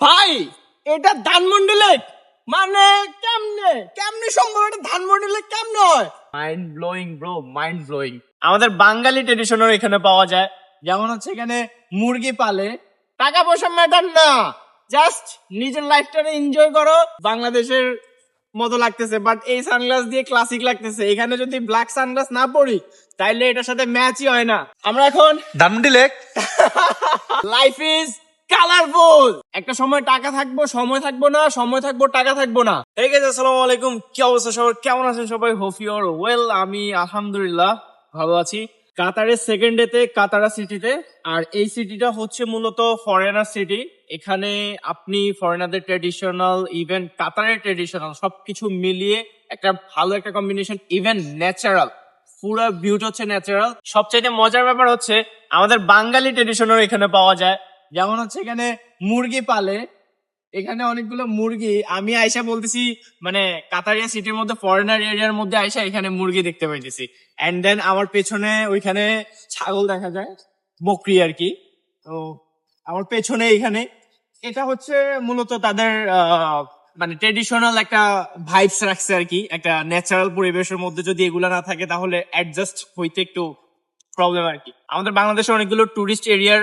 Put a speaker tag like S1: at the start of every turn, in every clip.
S1: ভাই এটা ধানমন্ডি লেক, মানে কেমনে কেমনে সম্ভব? এটা ধানমন্ডি লেক কেমনে হয়? Mind blowing bro, mind blowing. আমাদের বাঙালি ট্রেডিশনও এখানে পাওয়া যায়। যেমন হচ্ছে এখানে মুরগি পালে, টাকা পয়সা ম্যাটার না, জাস্ট নিজের লাইফটাকে এনজয় করো। বাংলাদেশের মতো লাগতেছে, বাট এই সানগ্লাস দিয়ে ক্লাসিক লাগতেছে। এখানে যদি ব্ল্যাক সানগ্লাস না পরি তাইলে এটার সাথে ম্যাচই হয় না। আমরা এখন
S2: Dhanmondi lake.
S1: Life is colourful. একটা সময় টাকা থাকবো, সময় থাকবো না, সময় থাকবো টাকা থাকবো না। ঠিক আছে, আসসালামু আলাইকুম, কি অবস্থা সবার, কেমন আছেন সবাই? Hope you are well. আমি আলহামদুলিল্লাহ ভালো আছি। কাতারের সেকেন্ড ডেতে কাতারা সিটিতে, আর এই সিটিটা হচ্ছে মূলত ফরেনার সিটি। এখানে আপনি ফরেনারদের ট্রেডিশনাল, ইভেন কাতারের ট্রেডিশনাল সবকিছু মিলিয়ে একটা ভালো একটা কম্বিনেশন, ইভেন ন্যাচারাল, পুরো ভিউটা হচ্ছে ন্যাচারাল। সবচাইতে মজার ব্যাপার হচ্ছে আমাদের বাঙালি ট্রেডিশনও এখানে পাওয়া যায়। যেমন হচ্ছে এখানে মুরগি পালে, এখানে অনেকগুলো মুরগি। আমি আয়সা বলতেছি মানে কাতারিয়া সিটির মধ্যে ফরেনার এরিয়ার মধ্যে আয়সা এখানে মুরগি দেখতে পাইতেছি। এন্ড দেন আমার পেছনে ওইখানে ছাগল দেখা যায়, বকরি আর কি। তো আমার পেছনে এখানে এটা হচ্ছে মূলত তাদের মানে ট্রেডিশনাল একটা ভাইবস রাখছে আর কি। একটা ন্যাচারাল পরিবেশের মধ্যে যদি এগুলা না থাকে তাহলে অ্যাডজাস্ট হইতে একটু প্রবলেম আর কি। আমাদের বাংলাদেশে অনেকগুলো টুরিস্ট এরিয়ার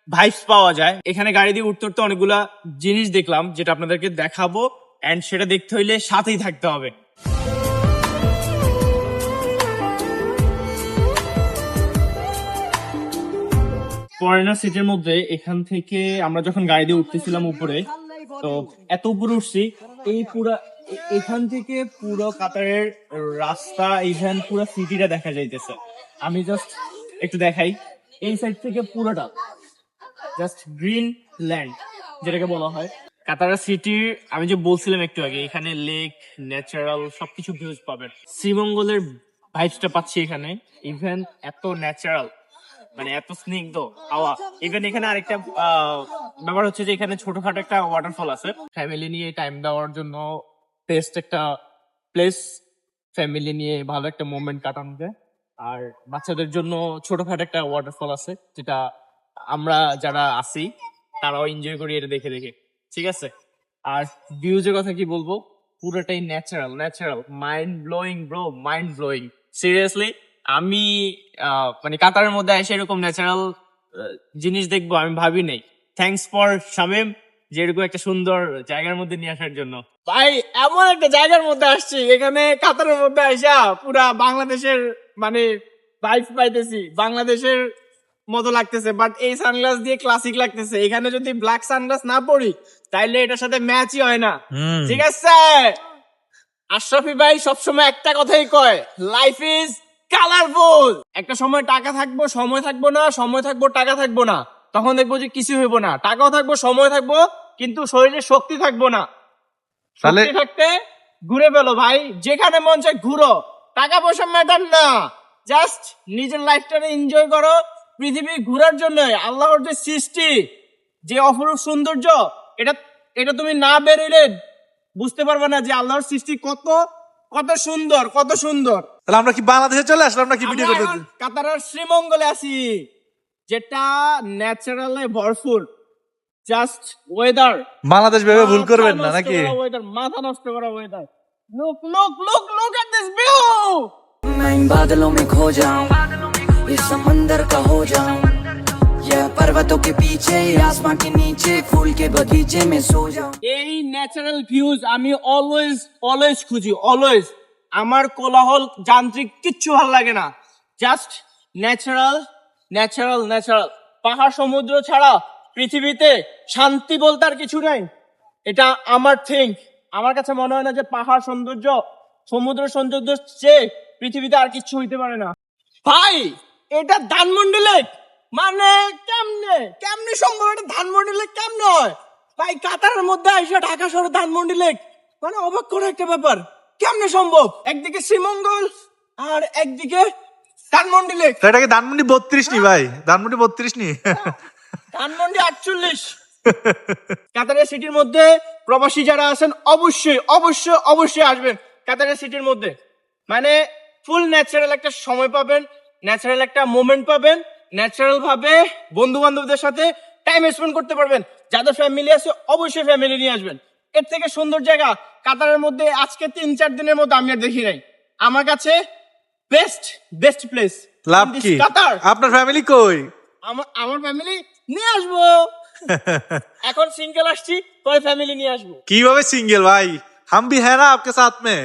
S1: ভাইবস পাওয়া যায়। এখানে গাড়ি দিয়ে উঠতে উঠতে অনেকগুলা জিনিস দেখলাম, যেটা আপনাদেরকে দেখাবো, এন্ড সেটা দেখতে হইলে সাথেই থাকতে হবে। ফরেনার সিটির মধ্যে এখান থেকে আমরা যখন গাড়ি দিয়ে উঠতেছিলাম উপরে, তো এত উপরে উঠছি, এই পুরা এখান থেকে পুরো কাতারের রাস্তা, ইভেন পুরো সিটিটা দেখা যাইতেছে। আমি জাস্ট একটু দেখাই, এই সাইড থেকে পুরোটা জাস্ট গ্রিন ল্যান্ড যেটাকে বলা হয়। কাতারা সিটির আমি যে বলছিলাম একটু আগে, এখানে লেক, ন্যাচারাল সবকিছু ভিউজ পাবেন। শ্রীমঙ্গলের ভাইবসটা পাচ্ছি এখানে, ইভেন এত ন্যাচারাল, মানে এত স্নিগ্ধ হাওয়া। ইভেন এখানে আরেকটা ব্যাপার হচ্ছে যে এখানে ছোটখাটো একটা ওয়াটারফল আছে। ফ্যামিলি নিয়ে টাইম দেওয়ার জন্য বেস্ট একটা প্লেস, ফ্যামিলি নিয়ে ভালো একটা মোমেন্ট কাটানো যায়। আর বাচ্চাদের জন্য ছোটখাটো একটা ওয়াটারফল আছে, যেটা আমরা যারা আছি তারাও এনজয় করি এটা দেখে দেখে। ঠিক আছে, আর ভিউজের কথা কি বলবো, পুরোটাই natural, natural, mind blowing bro, mind blowing. Seriously আমি মানে কাতারের মধ্যে এসে এরকম ন্যাচারাল জিনিস দেখবো আমি ভাবি নাই। থ্যাঙ্কস ফর শামিম যে এরকম একটা সুন্দর জায়গার মধ্যে নিয়ে আসার জন্য। ভাই এমন একটা জায়গার মধ্যে আসছি, এখানে কাতারের মধ্যে আসা পুরা বাংলাদেশের মানে ভাইব পাইতেছি, বাংলাদেশের মতো লাগতেছে। বাট এই সানগ্লাস দিয়ে ক্লাসিক লাগতেছে। এখানে যদি ব্ল্যাক সানগ্লাস না পরি তাইলে এটার সাথে ম্যাচই হয় না। ঠিক আছে, আশরাফি ভাই সবসময় একটা কথাই কয়, লাইফ ইজ কালারফুল। একটা সময় টাকা থাকবো, সময় থাকবো না, সময় থাকবো টাকা থাকবো না, তখন দেখবো যে কিছু হইব না। টাকাও থাকবো, সময় থাকবো, কিন্তু শরীরে শক্তি থাকবো না। শক্তি থাকতে ঘুরে ফেলো ভাই, যেখানে মন চায় ঘুরো, টাকা পয়সা ম্যাটার না, জাস্ট নিজের লাইফটাকে এনজয় করো। পৃথিবী ঘুরার জন্য আল্লাহর যে সৃষ্টি, যে অপরূপ সৌন্দর্য, এটা এটা তুমি না বেরোলে বুঝতে পারবে না যে আল্লাহর সৃষ্টি কত কত সুন্দর, কত সুন্দর।
S2: তাহলে আমরা কি বাংলাদেশে চলে আসলাম নাকি ভিডিও করতে?
S1: কাতারের শ্রীমঙ্গলে আছি, যেটা ন্যাচারালে ভরপুর। জাস্ট ওয়েদার,
S2: বাংলাদেশ ভেবে ভুল করবেন না নাকি?
S1: ওয়েদার মাথা নষ্ট করা weather. Look look look look at this view.
S3: मैं इन बादलों में खो जाऊं, इस समंदर का हो जाऊं, ये पर्वतों के पीछे, आसमां के नीचे, फूल के बगीचे में सो जाऊं।
S1: এই ন্যাচারাল ভিউজ আমি অলওয়েজ অলওয়েজ খুঁজি, অলওয়েজ। আমার কোলাহল যান্ত্রিক কিচ্ছু ভালো লাগে না, জাস্ট ন্যাচারাল, ন্যাচারাল, ন্যাচারাল। পাহাড় সমুদ্র ছাড়া পৃথিবীতে শান্তি বলতে আর কিছু নাই। এটা আমার থিঙ্ক। আমার কাছে মনে হয় না যে পাহাড় সৌন্দর্য, সমুদ্র সৌন্দর্য চেয়ে পৃথিবীতে আর কিছু হইতে পারে না। ভাই এটা ধানমন্ডি লেক, মানে কেমনে কেমনে সম্ভব? এটা ধানমন্ডি লেক কেমনে হয়? ভাই কাতারের মধ্যে আইসা ঢাকা শহরে ধানমন্ডি লেক, মানে অবাক করা একটা ব্যাপার। কেমনে সম্ভব? একদিকে শ্রীমঙ্গল আর একদিকে ধানমন্ডি লেক।
S2: তো এটা কি ধানমন্ডি 32 নি ভাই? ধানমন্ডি 32 নি?
S1: ধানমন্ডি 48। কাতারের সিটির মধ্যে প্রবাসী যারা আছেন অবশ্যই অবশ্যই অবশ্যই আসবেন কাতারের সিটির মধ্যে। মানে ফুল ন্যাচারাল একটা সময় পাবেন, ন্যাচারাল একটা মোমেন্ট পাবেন, ন্যাচারাল ভাবে বন্ধু বান্ধবদের সাথে টাইম স্পেন্ড করতে পারবেন। যাদের ফ্যামিলি আছে অবশ্যই ফ্যামিলি নিয়ে আসবেন। এর থেকে সুন্দর জায়গা কাতারের মধ্যে আজকে 3-4 দিনের মধ্যে আমি আর দেখি নাই। আমার কাছে বেস্ট প্লেস
S2: লাভ কি
S1: কাতার।
S2: আপনার ফ্যামিলি কই?
S1: আমার ফ্যামিলি নিয়ে আসবো। এখন সিঙ্গেল আসছি, পরে ফ্যামিলি নিয়ে আসবো।
S2: কিভাবে সিঙ্গেল ভাই? हम भी है ना आपके साथ में।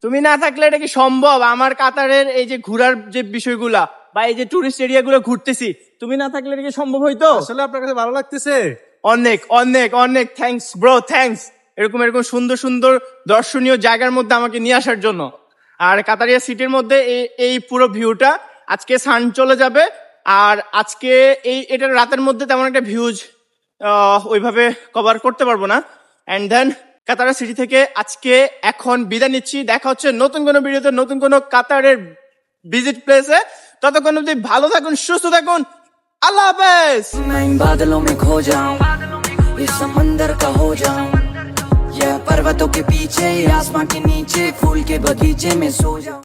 S1: তুমি না থাকলে এটা কি সম্ভব? আমার কাতারের এই যে ঘোরার যে বিষয়গুলা বা এই যে টুরিস্ট এরিয়া গুলো ঘুরতেছি, তুমি না থাকলে এটা কি সম্ভব হইতো?
S2: আসলে আপনার কাছে ভালো লাগতেছে?
S1: অনেক অনেক অনেক থ্যাঙ্কস ব্রো, থ্যাঙ্কস এরকম সুন্দর সুন্দর দর্শনীয় জায়গার মধ্যে আমাকে নিয়ে আসার জন্য। আর কাতারিয়া সিটির মধ্যে এই পুরো ভিউটা, আজকে সান চলে যাবে আর আজকে এটার রাতের মধ্যে তেমন একটা ভিউজ ওইভাবে কভার করতে পারবো না। এন্ড দেন কাতারিয়া সিটি থেকে আজকে এখন বিদায় নিচ্ছি। দেখা হচ্ছে নতুন কোনো ভিডিওতে, নতুন কোনো কাতারের ভিজিট প্লেসে। ততক্ষণ অবধি ভালো থাকুন, সুস্থ থাকুন, আল্লাহ হাফেজ।
S3: मैं इन बादलों में खो जाऊं, इस समंदर का हो जाऊं, या पर्वतों के पीछे आसमां के नीचे फूल के बगीचे में सो जाऊं।